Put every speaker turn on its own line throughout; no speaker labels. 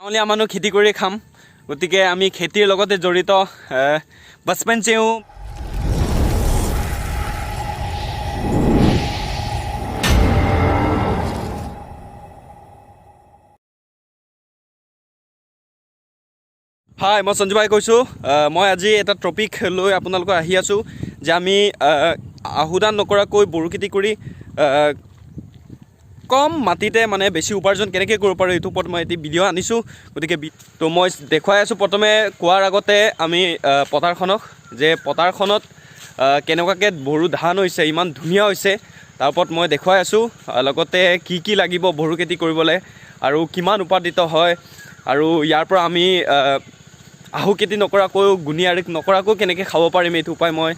গাঁৱলীয়া মানুহ খেতি কৰি খাম, গতিকে আমি খেতিৰ লগতে জড়িত বচপন से हूँ। হাই, মই সঞ্জু ভাই কৈছোঁ। মই আজি এটা টপিক লৈ আপোনালোকৰ আহি আছোঁ যে আমি আহুদান নকৰাকৈ বড়ো খেতি কৰি কম মাটিতে মানে বেছি উপাৰ্জন কেনেকৈ কৰিব পাৰোঁ এইটোৰ ওপৰত মই এটি ভিডিঅ' আনিছোঁ। গতিকে তো মই দেখুৱাই আছোঁ। প্ৰথমে কোৱাৰ আগতে আমি পথাৰখনক যে পথাৰখনত কেনেকুৱাকৈ বড়ো ধান হৈছে, ইমান ধুনীয়া হৈছে, তাৰ ওপৰত মই দেখুৱাই আছোঁ। লগতে কি কি লাগিব বড়ো খেতি কৰিবলৈ আৰু কিমান উৎপাদিত হয়, আৰু ইয়াৰ পৰা আমি আহু খেতি নকৰাকৈ গুণিয়াৰী নকৰাকৈ কেনেকৈ খাব পাৰিম এইটো উপায় মই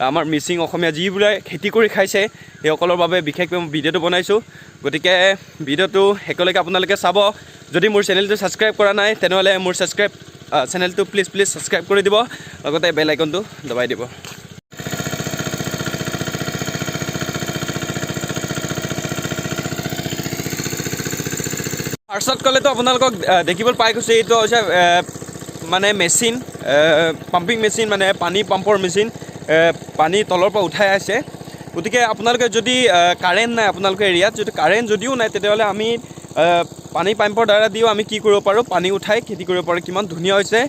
আমাৰ মিচিং অসমীয়া যিবোৰে খেতি কৰি খাইছে সেইসকলৰ বাবে বিশেষকৈ মই ভিডিঅ'টো বনাইছোঁ। গতিকে ভিডিঅ'টো একেলগে আপোনালোকে চাব। যদি মোৰ চেনেলটো ছাবস্ক্ৰাইব কৰা নাই তেনেহ'লে মোৰ চেনেলটো প্লিজ ছাবস্ক্ৰাইব কৰি দিব, লগতে বেল আইকনটো দবাই দিব। ফাৰ্ষ্টত ক'লেতো আপোনালোকক দেখিবলৈ পাই গৈছে, এইটো হৈছে মানে মেচিন, পাম্পিং মেচিন, মানে পানী পাম্পৰ মেচিন, পানী তলৰ পৰা উঠাই আছে। গতিকে আপোনালোকে যদি কাৰেণ্ট নাই আপোনালোকৰ এৰিয়াত, যদি কাৰেণ্ট যদিও নাই তেতিয়াহ'লে আমি পানী পাম্পৰ দ্বাৰা দিও আমি কি কৰিব পাৰোঁ, পানী উঠাই খেতি কৰিব পাৰোঁ। কিমান ধুনীয়া হৈছে।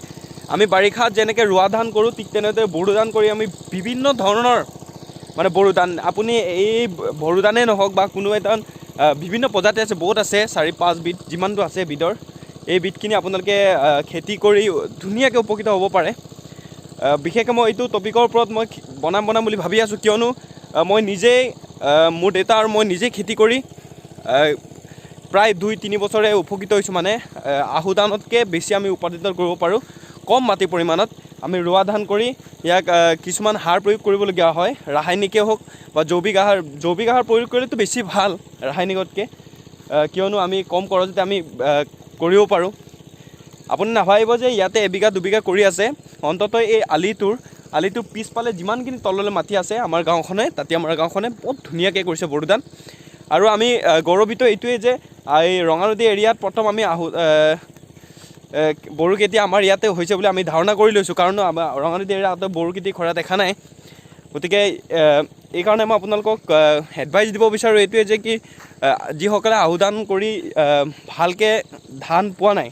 আমি বাৰিষাত যেনেকৈ ৰোৱা ধান কৰোঁ ঠিক তেনেদৰে বড়ো ধান কৰি আমি বিভিন্ন ধৰণৰ মানে বড়ো ধান, আপুনি এই বড়ো ধানেই নহওক বা কোনো এটা বিভিন্ন প্ৰজাতি আছে, বহুত আছে, 4-5 বিধ যিমানটো আছে বিধৰ, এই বিধখিনি আপোনালোকে খেতি কৰি ধুনীয়াকৈ উপকৃত হ'ব পাৰে। বিশেষকৈ মই এইটো টপিকৰ ওপৰত মই বনাম বুলি ভাবি আছোঁ, কিয়নো মই নিজেই মোৰ দেউতা আৰু মই নিজেই খেতি কৰি প্ৰায় 2-3 বছৰে উপকৃত হৈছোঁ। মানে আহু ধানতকৈ বেছি আমি উৎপাদিত কৰিব পাৰোঁ কম মাটি পৰিমাণত। আমি ৰোৱা ধান কৰি ইয়াক কিছুমান সাৰ প্ৰয়োগ কৰিবলগীয়া হয়, ৰাসায়নিকেই হওক বা জৈৱিক আহাৰ প্ৰয়োগ কৰিলেতো বেছি ভাল ৰাসায়নিকতকৈ, কিয়নো আমি কম খৰচতে আমি কৰিব পাৰোঁ। আপুনি নাভাবিব যে ইয়াতে 1-2 কৰি আছে। অন্ততঃ এই আলিটোৰ পিছফালে যিমানখিনি তললৈ মাটি আছে আমাৰ গাঁওখনে, তাতে আমাৰ গাঁওখনে বহুত ধুনীয়াকৈ কৰিছে বড়ো ধান। আৰু আমি গৌৰৱিত এইটোৱেই যে এই ৰঙানদী এৰিয়াত প্ৰথম আমি বড়ো খেতি আমাৰ ইয়াতে হৈছে বুলি আমি ধাৰণা কৰি লৈছোঁ, কাৰণ আমাৰ ৰঙানদী এৰিয়াত বড়ো খেতি কৰা দেখা নাই। গতিকে এইকাৰণে মই আপোনালোকক এডভাইচ দিব বিচাৰোঁ এইটোৱে যে কি যিসকলে আহু ধান কৰি ভালকৈ ধান পোৱা নাই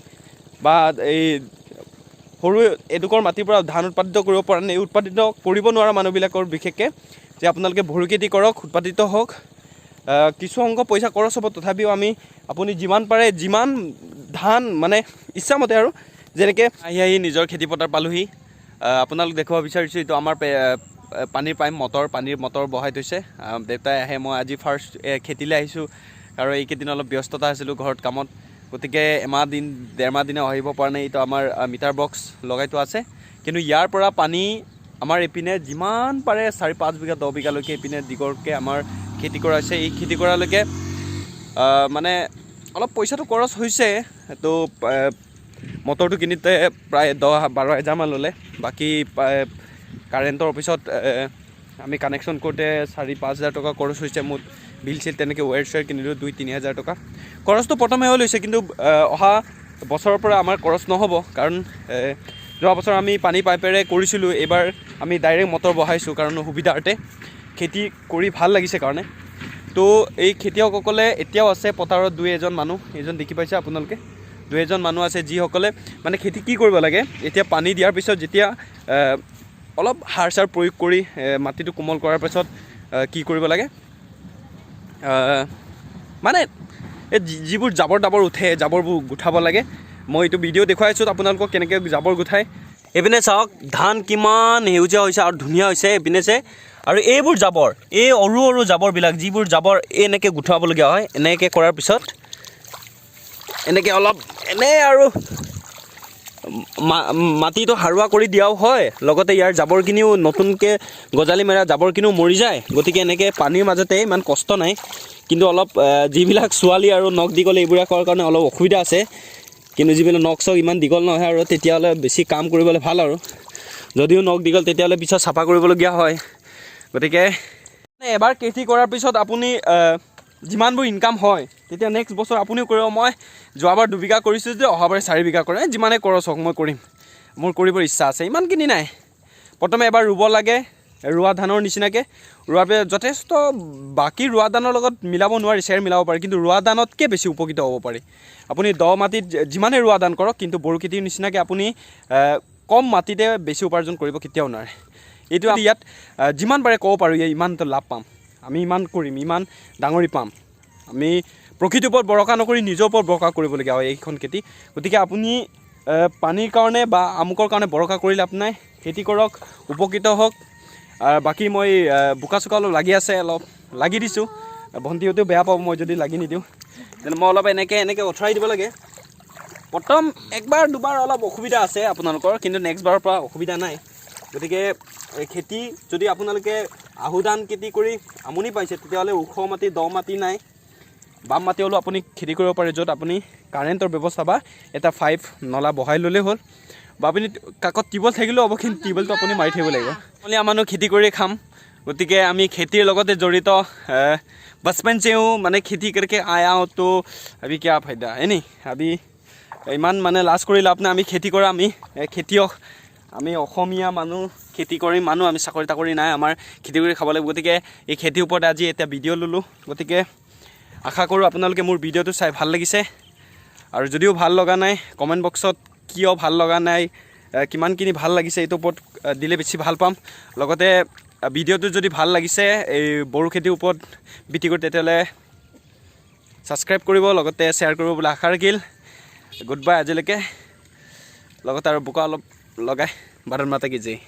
বা এই সৰু এডোখৰ মাটিৰ পৰা ধান উৎপাদিত কৰিব পৰা নাই, উৎপাদিত কৰিব নোৱাৰা মানুহবিলাকৰ বিশেষকৈ যে আপোনালোকে বড়ো খেতি কৰক, উৎপাদিত হওক। কিছু অংক পইচা খৰচ হ'ব, তথাপিও আপুনি যিমান পাৰে যিমান ধান মানে ইচ্ছামতে আৰু যেনেকৈ আহি নিজৰ খেতি পথাৰ পালোহি। আপোনালোক দেখুৱাব বিচাৰিছোঁ এইটো আমাৰ পানীৰ পানীৰ মটৰ বহাই থৈছে। দেউতাই আহে, মই আজি ফাৰ্ষ্ট খেতিলৈ আহিছোঁ, আৰু এইকেইদিন অলপ ব্যস্ততা আছিলোঁ ঘৰত কামত। গতিকে 1-1.5 দিনে আহিব পৰা নাই। এইটো আমাৰ মিটাৰ বক্স লগাই থোৱা আছে, কিন্তু ইয়াৰ পৰা পানী আমাৰ এইপিনে যিমান পাৰে 4-5 বিঘা 10 বিঘালৈকে এইপিনে দীঘলকৈ আমাৰ খেতি কৰা হৈছে। এই খেতি কৰালৈকে মানে অলপ পইচাটো খৰচ হৈছে, তো মটৰটো কিনোতে প্ৰায় 10-12 হাজাৰমান ল'লে। বাকী কাৰেণ্টৰ অফিচত আমি কানেকশ্যন কৰোঁতে 4-5 হাজাৰ টকা খৰচ হৈছে। মোৰ বিল চিল তেনেকৈ ৱায়াৰ কিনিলোঁ 2-3 হাজাৰ টকা খৰচটো প্ৰথমে হৈ লৈছে, কিন্তু অহা বছৰৰ পৰা আমাৰ খৰচ নহ'ব, কাৰণ যোৱা বছৰ আমি পানী পাইপেৰে কৰিছিলোঁ, এইবাৰ আমি ডাইৰেক্ট মটৰ বহাইছোঁ, কাৰণ সুবিধাৰ্থে খেতি কৰি ভাল লাগিছে কাৰণে। তো এই খেতিয়কসকলে এতিয়াও আছে পথাৰত 2-1জন মানুহ, এইজন দেখি পাইছে আপোনালোকে, 2-1জন মানুহ আছে যিসকলে মানে খেতি কি কৰিব লাগে, এতিয়া পানী দিয়াৰ পিছত যেতিয়া অলপ সাৰ চাৰ প্ৰয়োগ কৰি মাটিটো কোমল কৰাৰ পিছত কি কৰিব লাগে, মানে এই যিবোৰ জাবৰ উঠে, জাবৰবোৰ গুঠাব লাগে। মই এইটো ভিডিঅ' দেখুৱাই আছোঁ আপোনালোকক কেনেকৈ জাবৰ গুঠায়। এইপিনে চাওক ধান কিমান সেউজীয়া হৈছে আৰু ধুনীয়া হৈছে এইপিনে যে। আৰু এইবোৰ জাবৰ, এই সৰু জাবৰবিলাক, যিবোৰ জাবৰ এনেকৈ গুঠাবলগীয়া হয়, এনেকৈ কৰাৰ পিছত এনেকৈ অলপ আৰু মাটিটো সাৰুৱা কৰি দিয়াও হয়, লগতে ইয়াৰ জাবৰখিনিও নতুনকৈ গজালি মেৰা জাবৰখিনিও মৰি যায়। গতিকে এনেকৈ পানীৰ মাজতে ইমান কষ্ট নাই, কিন্তু অলপ যিবিলাক ছোৱালী আৰু নখ দীঘল এইবিলাক কৰাৰ কাৰণে অলপ অসুবিধা আছে। কিন্তু যিবিলাক নখ চখ ইমান দীঘল নহয় আৰু তেতিয়াহ'লে বেছি কাম কৰিবলৈ ভাল, আৰু যদিও নখ দীঘল তেতিয়াহ'লে পিছত চাফা কৰিবলগীয়া হয়। গতিকে এবাৰ খেতি কৰাৰ পিছত আপুনি যিমানবোৰ ইনকাম হয় তেতিয়া নেক্সট বছৰ আপুনিও কৰিব। মই যোৱাবাৰ 2 বিঘা কৰিছোঁ যে অহাবাৰ 4 বিঘা কৰে, যিমানে খৰচ হওক মই কৰিম, মোৰ কৰিবৰ ইচ্ছা আছে। ইমানখিনি নাই, প্ৰথমে এবাৰ ৰুব লাগে, ৰোৱা ধানৰ নিচিনাকৈ ৰোৱাৰ পিছত যথেষ্ট বাকী ৰোৱা ধানৰ লগত মিলাব নোৱাৰি, শ্বেয়াৰ মিলাব পাৰি, কিন্তু ৰোৱা ধানতকৈ বেছি উপকৃত হ'ব পাৰি। আপুনি দ মাটিত যিমানে ৰোৱা ধান কৰক, কিন্তু বড়ো খেতিৰ নিচিনাকৈ আপুনি কম মাটিতে বেছি উপাৰ্জন কৰিব কেতিয়াও নোৱাৰে। এইটো ইয়াত যিমান পাৰে ক'ব পাৰোঁ, ইমানটো লাভ পাম, আমি ইমান কৰিম, ইমান ডাঙৰি পাম। আমি প্ৰকৃতিৰ ওপৰত ভৰসা নকৰি নিজৰ ওপৰত ভৰসা কৰিবলগীয়া হয় এইখন খেতি। গতিকে আপুনি পানীৰ কাৰণে বা আমুকৰ কাৰণে ভৰসা কৰিলে আপোনাৰ খেতি কৰক, উপকৃত হওক। বাকী মই বোকা চোকা অলপ লাগি আছে, অলপ লাগি দিছোঁ। ভণ্টিহঁতেও বেয়া পাব মই যদি লাগি নিদিওঁ, তেনে মই অলপ এনেকৈ আঁতৰাই দিব লাগে। প্ৰথম 1-2 বাৰ অলপ অসুবিধা আছে আপোনালোকৰ, কিন্তু নেক্সট বাৰৰ পৰা অসুবিধা নাই। গতিকে খেতি যদি আপোনালোকে আহু ধান খেতি কৰি আমনি পাইছে, তেতিয়াহ'লে ওখ মাটি, দ মাটি নাই, বাম মাটি হ'লেও আপুনি খেতি কৰিব পাৰে, য'ত আপুনি কাৰেণ্টৰ ব্যৱস্থা বা এটা 5 নলা বহাই ল'লেই হ'ল, বা আপুনি কাকত টিউবৱেল থাকিলেও হ'ব, কিন্তু টিউবৱেলটো আপুনি মাৰি থাকিব লাগিব। নহ'লে আমাৰনো খেতি কৰি খাম। গতিকে আমি খেতিৰ লগতে জড়িত। बचपन से हूँ मैंने खेती करके आया हूँ, तो अभी क्या फायदा है नहीं। अभी ইমান মানে লাজ কৰি লাভ নাই, আমি খেতি কৰা, আমি খেতিয়ক, আমি অসমীয়া মানুহ, খেতি কৰি মানুহ, আমি চাকৰি তাকৰি নাই, আমাৰ খেতি কৰি খাব লাগিব। গতিকে এই খেতিৰ ওপৰত আজি এটা ভিডিঅ' ল'লোঁ। গতিকে আশা কৰোঁ আপোনালোকে মোৰ ভিডিঅ'টো চাই ভাল লাগিছে, আৰু যদিও ভাল লগা নাই কমেণ্ট বক্সত কিয় ভাল লগা নাই, কিমানখিনি ভাল লাগিছে এইটোৰ ওপৰত দিলে বেছি ভাল পাম। লগতে ভিডিঅ'টো যদি ভাল লাগিছে এই বড়ো খেতিৰ ওপৰত ভিত্তি কৰি, তেতিয়াহ'লে ছাবস্ক্ৰাইব কৰিব, লগতে শ্বেয়াৰ কৰিব বুলি আশা ৰাখিল। গুড বাই আজিলৈকে। লগতে আৰু বোকা অলপ লগাই ভাৰত মাতা কি জয়।